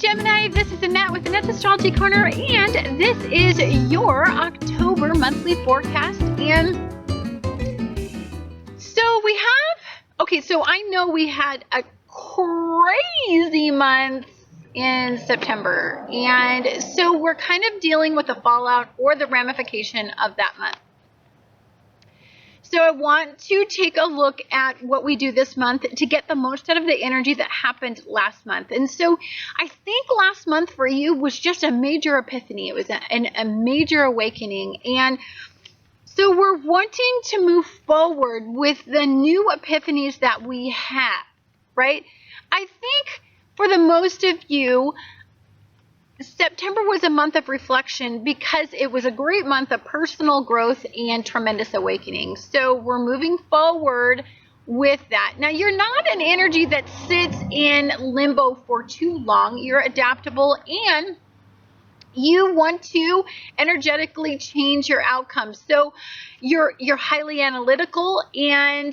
Gemini, this is Annette with Annette's Astrology Corner, and this is your October monthly forecast. And so we have, so I know we had a crazy month in September, and so we're kind of dealing with the fallout or the ramification of that month. So I want to take a look at what we do this month to get the most out of the energy that happened last month. And so I think last month for you was just a major epiphany. It was a major awakening. And so we're wanting to move forward with the new epiphanies that we have, right? I think for the most of you, September was a month of reflection because it was a great month of personal growth and tremendous awakening. So we're moving forward with that. Now, you're not an energy that sits in limbo for too long. You're adaptable and you want to energetically change your outcomes. So you're highly analytical, and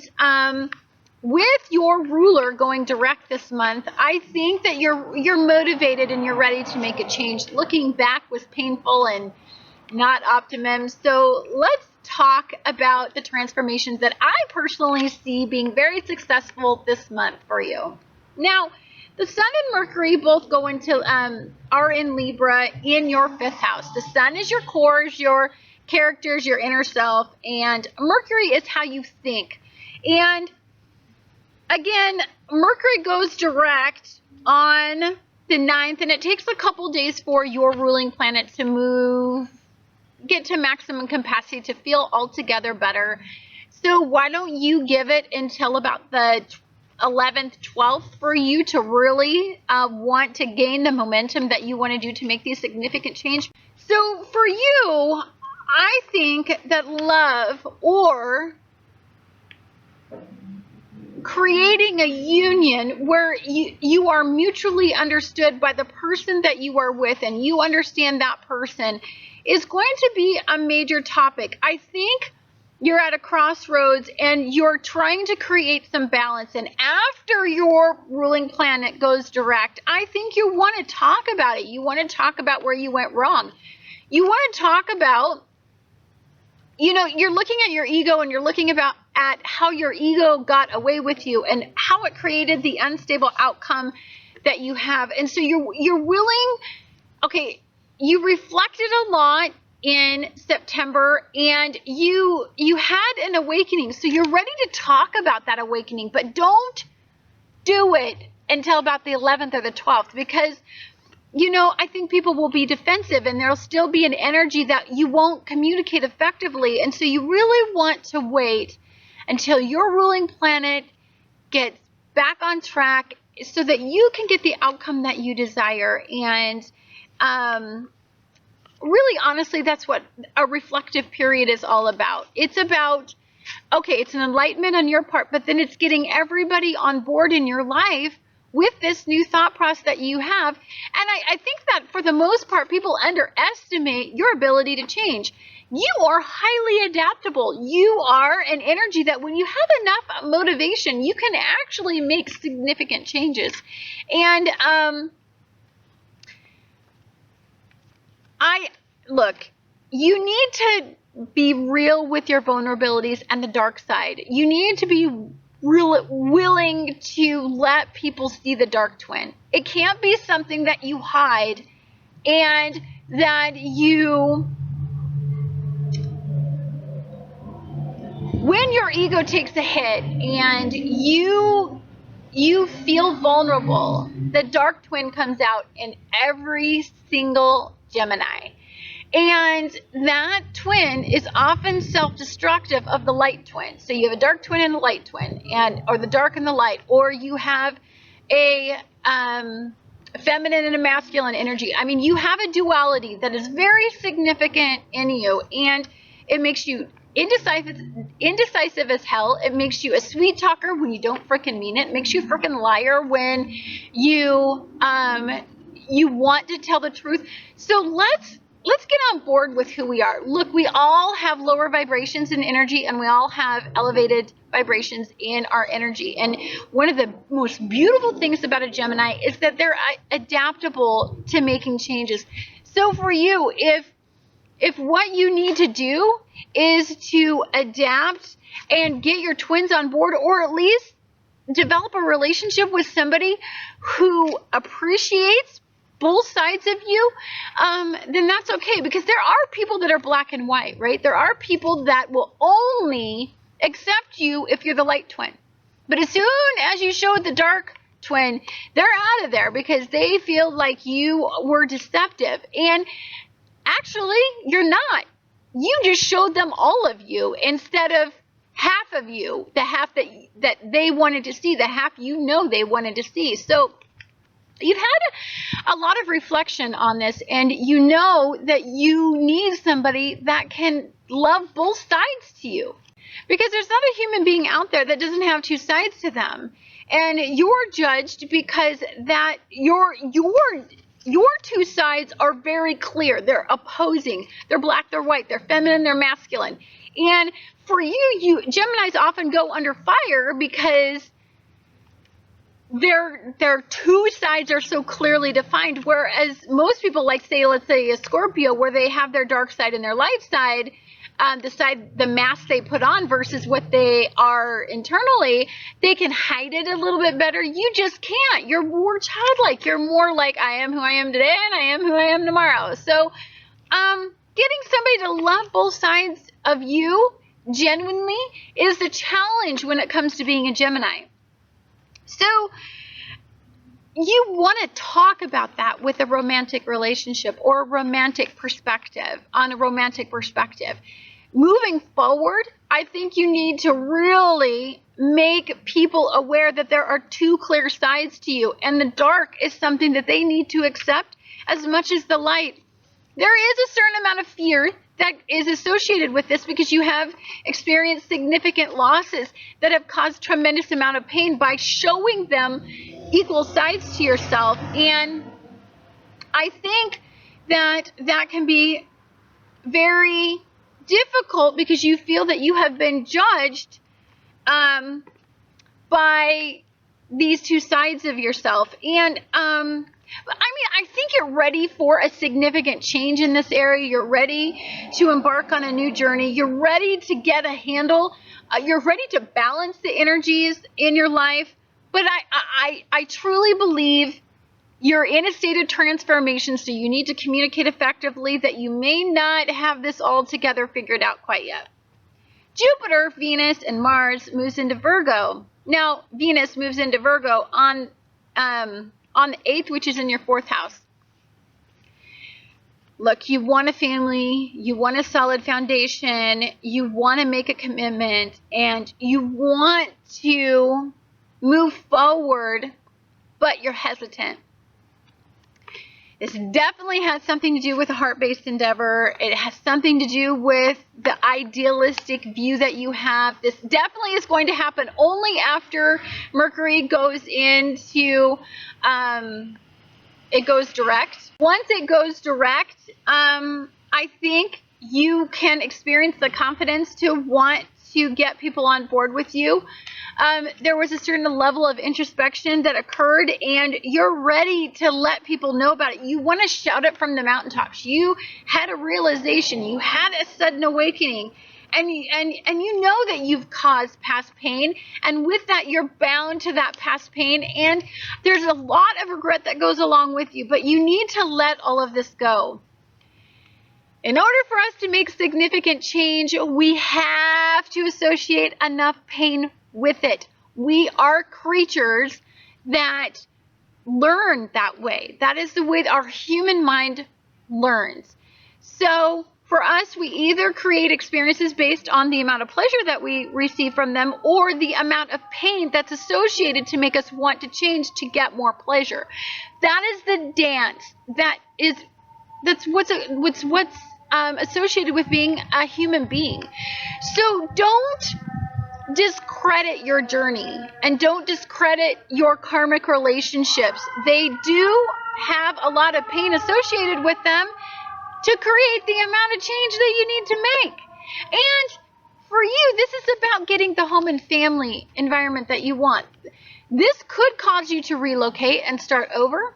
with your ruler going direct this month, I think that you're motivated and you're ready to make a change. Looking back was painful and not optimum. So let's talk about the transformations that I personally see being very successful this month for you. Now, the Sun and Mercury both go into are in Libra in your 5th house. The Sun is your cores, your characters, your inner self, and Mercury is how you think. And again, Mercury goes direct on the 9th, and it takes a couple days for your ruling planet to get to maximum capacity to feel altogether better. So why don't you give it until about the 11th, 12th for you to really want to gain the momentum that you want to do to make these significant change. So for you, I think that love or creating a union where you are mutually understood by the person that you are with and you understand that person is going to be a major topic. I think you're at a crossroads and you're trying to create some balance, and after your ruling planet goes direct, I think you want to talk about it. You want to talk about where you went wrong. You want to talk about, you're looking at your ego and you're looking at how your ego got away with you and how it created the unstable outcome that you have. And so you're willing, you reflected a lot in September and you had an awakening. So you're ready to talk about that awakening, but don't do it until about the 11th or the 12th, because I think people will be defensive and there'll still be an energy that you won't communicate effectively. And so you really want to wait until your ruling planet gets back on track so that you can get the outcome that you desire. And really, honestly, that's what a reflective period is all about. It's about, it's an enlightenment on your part, but then it's getting everybody on board in your life with this new thought process that you have. And I think that for the most part, people underestimate your ability to change. You are highly adaptable. You are an energy that when you have enough motivation, you can actually make significant changes. And you need to be real with your vulnerabilities and the dark side. You need to be willing to let people see the dark twin. It can't be something that you hide and that when your ego takes a hit and you feel vulnerable, the dark twin comes out in every single Gemini. And that twin is often self-destructive of the light twin. So you have a dark twin and a light twin, or the dark and the light, or you have a feminine and a masculine energy. I mean, you have a duality that is very significant in you, and it makes you indecisive as hell. It makes you a sweet talker when you don't frickin' mean it. It makes you a frickin' liar when you want to tell the truth. So let's let's get on board with who we are. Look, we all have lower vibrations in energy, and we all have elevated vibrations in our energy. And one of the most beautiful things about a Gemini is that they're adaptable to making changes. So for you, if what you need to do is to adapt and get your twins on board, or at least develop a relationship with somebody who appreciates both sides of you, then that's okay, because there are people that are black and white, right? There are people that will only accept you if you're the light twin. But as soon as you show the dark twin, they're out of there because they feel like you were deceptive. And actually, you're not. You just showed them all of you instead of half of you, the half that they wanted to see, the half you know they wanted to see. So you've had a lot of reflection on this, and you know that you need somebody that can love both sides to you, because there's not a human being out there that doesn't have two sides to them. And you're judged because that your two sides are very clear. They're opposing. They're black, they're white, they're feminine, they're masculine. And for you Geminis often go under fire because their two sides are so clearly defined, whereas most people, like let's say a Scorpio, where they have their dark side and their light side, the mask they put on versus what they are internally, they can hide it a little bit better. You just can't. You're more childlike. You're more like, I am who I am today and I am who I am tomorrow. So getting somebody to love both sides of you genuinely is the challenge when it comes to being a Gemini. So you want to talk about that with a romantic relationship or a romantic perspective, on a romantic perspective. Moving forward, I think you need to really make people aware that there are two clear sides to you, and the dark is something that they need to accept as much as the light. There is a certain amount of fear that is associated with this, because you have experienced significant losses that have caused tremendous amount of pain by showing them equal sides to yourself. And I think that can be very difficult because you feel that you have been judged by these two sides of yourself. And I think you're ready for a significant change in this area. You're ready to embark on a new journey. You're ready to get a handle. You're ready to balance the energies in your life. But I truly believe you're in a state of transformation, so you need to communicate effectively that you may not have this all together figured out quite yet. Jupiter, Venus, and Mars moves into Virgo. Now, Venus moves into Virgo on the 8th, which is in your 4th house. Look, you want a family, you want a solid foundation, you want to make a commitment, and you want to move forward, but you're hesitant. This definitely has something to do with a heart-based endeavor. It has something to do with the idealistic view that you have. This definitely is going to happen only after Mercury goes into, it goes direct. Once it goes direct, I think you can experience the confidence to want to get people on board with you. There was a certain level of introspection that occurred, and you're ready to let people know about it. You want to shout it from the mountaintops. You had a realization. You had a sudden awakening, and you know that you've caused past pain, and with that, you're bound to that past pain, and there's a lot of regret that goes along with you, but you need to let all of this go. In order for us to make significant change, we have to associate enough pain with it. We are creatures that learn that way. That is the way our human mind learns. So for us, we either create experiences based on the amount of pleasure that we receive from them, or the amount of pain that's associated to make us want to change to get more pleasure. That is the dance. That's what's associated with being a human being. So don't discredit your journey, and don't discredit your karmic relationships. They do have a lot of pain associated with them, to create the amount of change that you need to make. And for you, this is about getting the home and family environment that you want. This could cause you to relocate and start over.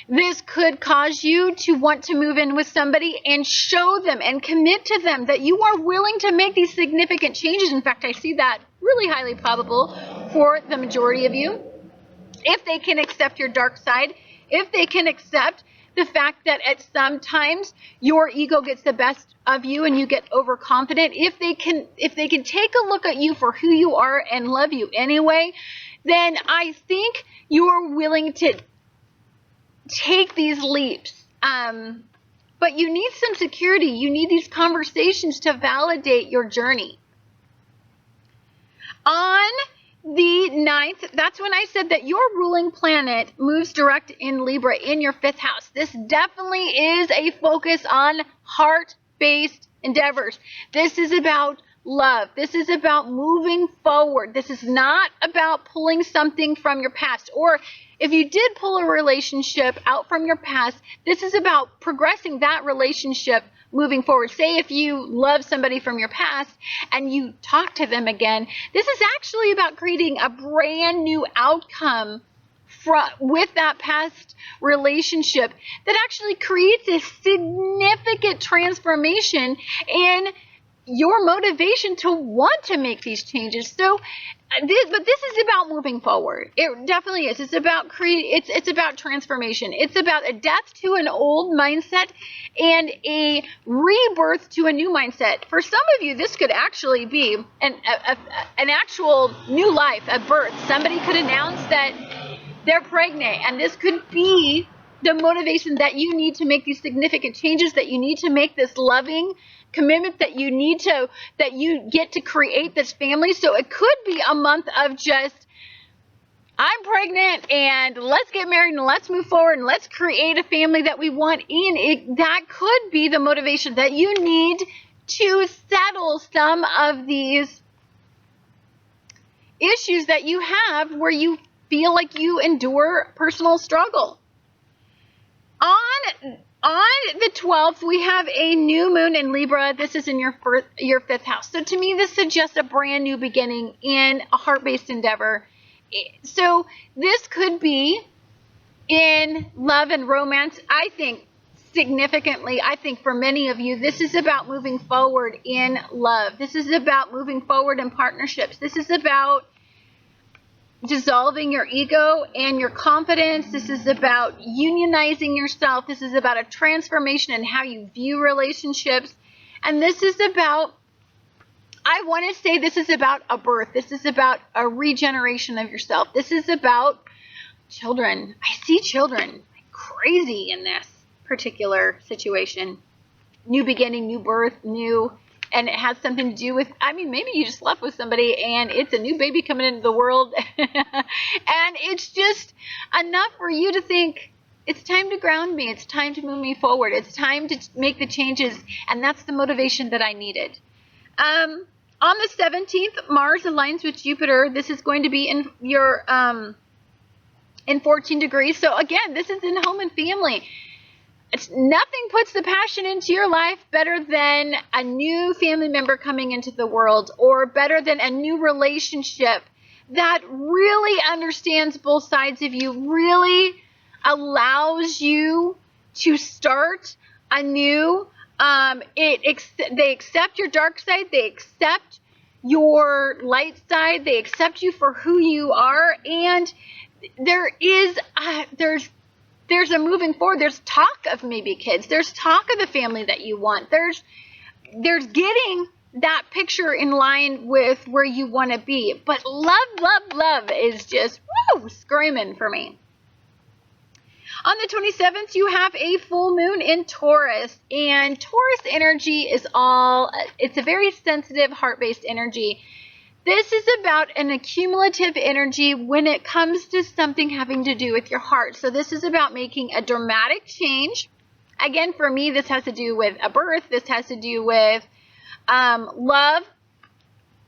This could cause you to want to move in with somebody and show them and commit to them that you are willing to make these significant changes. In fact, I see that really highly probable for the majority of you. If they can accept your dark side, if they can accept the fact that at some times your ego gets the best of you and you get overconfident, if they can take a look at you for who you are and love you anyway, then I think you're willing to take these leaps. But you need some security. You need these conversations to validate your journey. On the 9th, that's when I said that your ruling planet moves direct in Libra in your 5th house. This definitely is a focus on heart-based endeavors. This is about love. This is about moving forward. This is not about pulling something from your past. Or if you did pull a relationship out from your past, this is about progressing that relationship moving forward. Say if you love somebody from your past and you talk to them again, this is actually about creating a brand new outcome with that past relationship that actually creates a significant transformation in your motivation to want to make these changes. So but this is about moving forward. It definitely is. It's about it's about transformation. It's about a death to an old mindset and a rebirth to a new mindset. For some of you, this could actually be an actual new life, a birth. Somebody could announce that they're pregnant, and this could be the motivation that you need to make these significant changes, that you need to make this loving commitment, that you get to create this family. So it could be a month of just, I'm pregnant and let's get married and let's move forward and let's create a family that we want. And that could be the motivation that you need to settle some of these issues that you have where you feel like you endure personal struggle. On the 12th, we have a new moon in Libra. This is in your 5th house. So to me, this suggests a brand new beginning in a heart-based endeavor. So this could be in love and romance. I think significantly, for many of you, this is about moving forward in love. This is about moving forward in partnerships. This is about dissolving your ego and your confidence. This is about unionizing yourself. This is about a transformation in how you view relationships. And this is about, I want to say this is about a birth. This is about a regeneration of yourself. This is about children. I see children like crazy in this particular situation. New beginning, new birth, and it has something to do with, maybe you just slept with somebody and it's a new baby coming into the world. And it's just enough for you to think, it's time to ground me. It's time to move me forward. It's time to make the changes. And that's the motivation that I needed. On the 17th, Mars aligns with Jupiter. This is going to be in your, in 14 degrees. So again, this is in home and family. Nothing puts the passion into your life better than a new family member coming into the world, or better than a new relationship that really understands both sides of you, really allows you to start anew. They accept your dark side. They accept your light side. They accept you for who you are. And there's a moving forward. There's talk of maybe kids. There's talk of the family that you want. There's getting that picture in line with where you want to be. But love is just screaming for me. On the 27th, you have a full moon in Taurus. And Taurus energy it's a very sensitive, heart-based energy. This is about an accumulative energy when it comes to something having to do with your heart. So this is about making a dramatic change. Again, for me, this has to do with a birth. This has to do with love,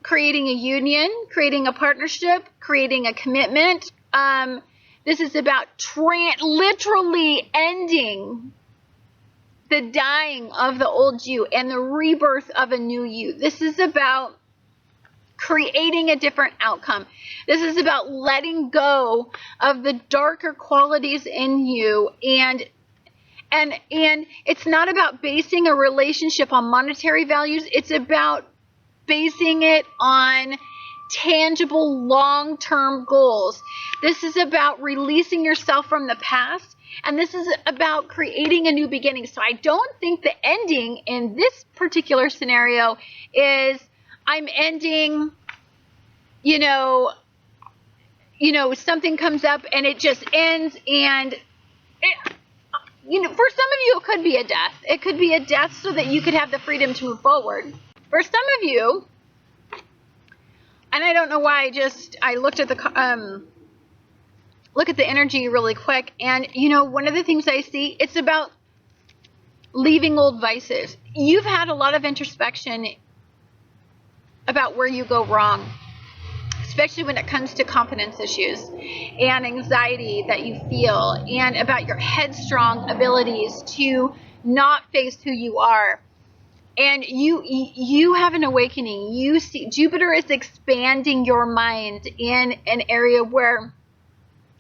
creating a union, creating a partnership, creating a commitment. This is about literally ending the dying of the old you and the rebirth of a new you. This is about creating a different outcome. This is about letting go of the darker qualities in you, and it's not about basing a relationship on monetary values. It's about basing it on tangible long-term goals. This is about releasing yourself from the past, and this is about creating a new beginning. So I don't think the ending in this particular scenario is I'm ending, you know, something comes up and it just ends, and it, for some of you it could be a death. It could be a death so that you could have the freedom to move forward. For some of you, and I don't know why, I looked at the energy really quick, and one of the things I see, it's about leaving old vices. You've had a lot of introspection about where you go wrong, especially when it comes to confidence issues and anxiety that you feel, and about your headstrong abilities to not face who you are. And you have an awakening. You see Jupiter is expanding your mind in an area where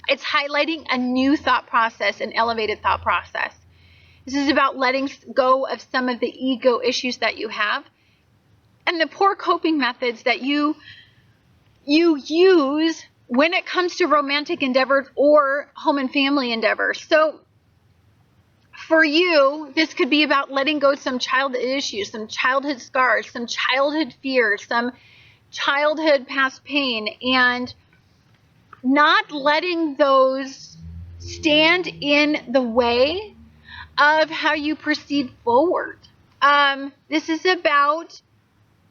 it's highlighting a new thought process, an elevated thought process. This is about letting go of some of the ego issues that you have and the poor coping methods that you use when it comes to romantic endeavors or home and family endeavors. So for you, this could be about letting go of some childhood issues, some childhood scars, some childhood fears, some childhood past pain, and not letting those stand in the way of how you proceed forward. This is about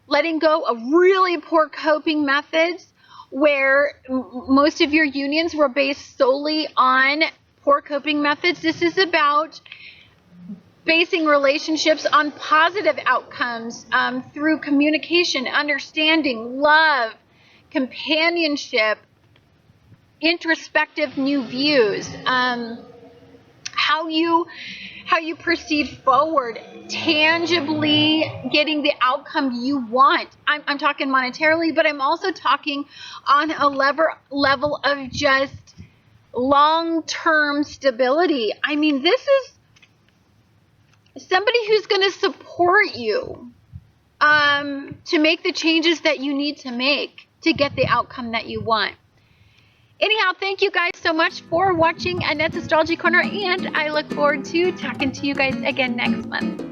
letting go of really poor coping methods where most of your unions were based solely on poor coping methods. This is about basing relationships on positive outcomes through communication, understanding, love, companionship, introspective new views, how you proceed forward, tangibly getting the outcome you want. I'm talking monetarily, but I'm also talking on a level of just long-term stability. I mean, this is somebody who's going to support you to make the changes that you need to make to get the outcome that you want. Anyhow, thank you guys so much for watching Annette's Astrology Corner, and I look forward to talking to you guys again next month.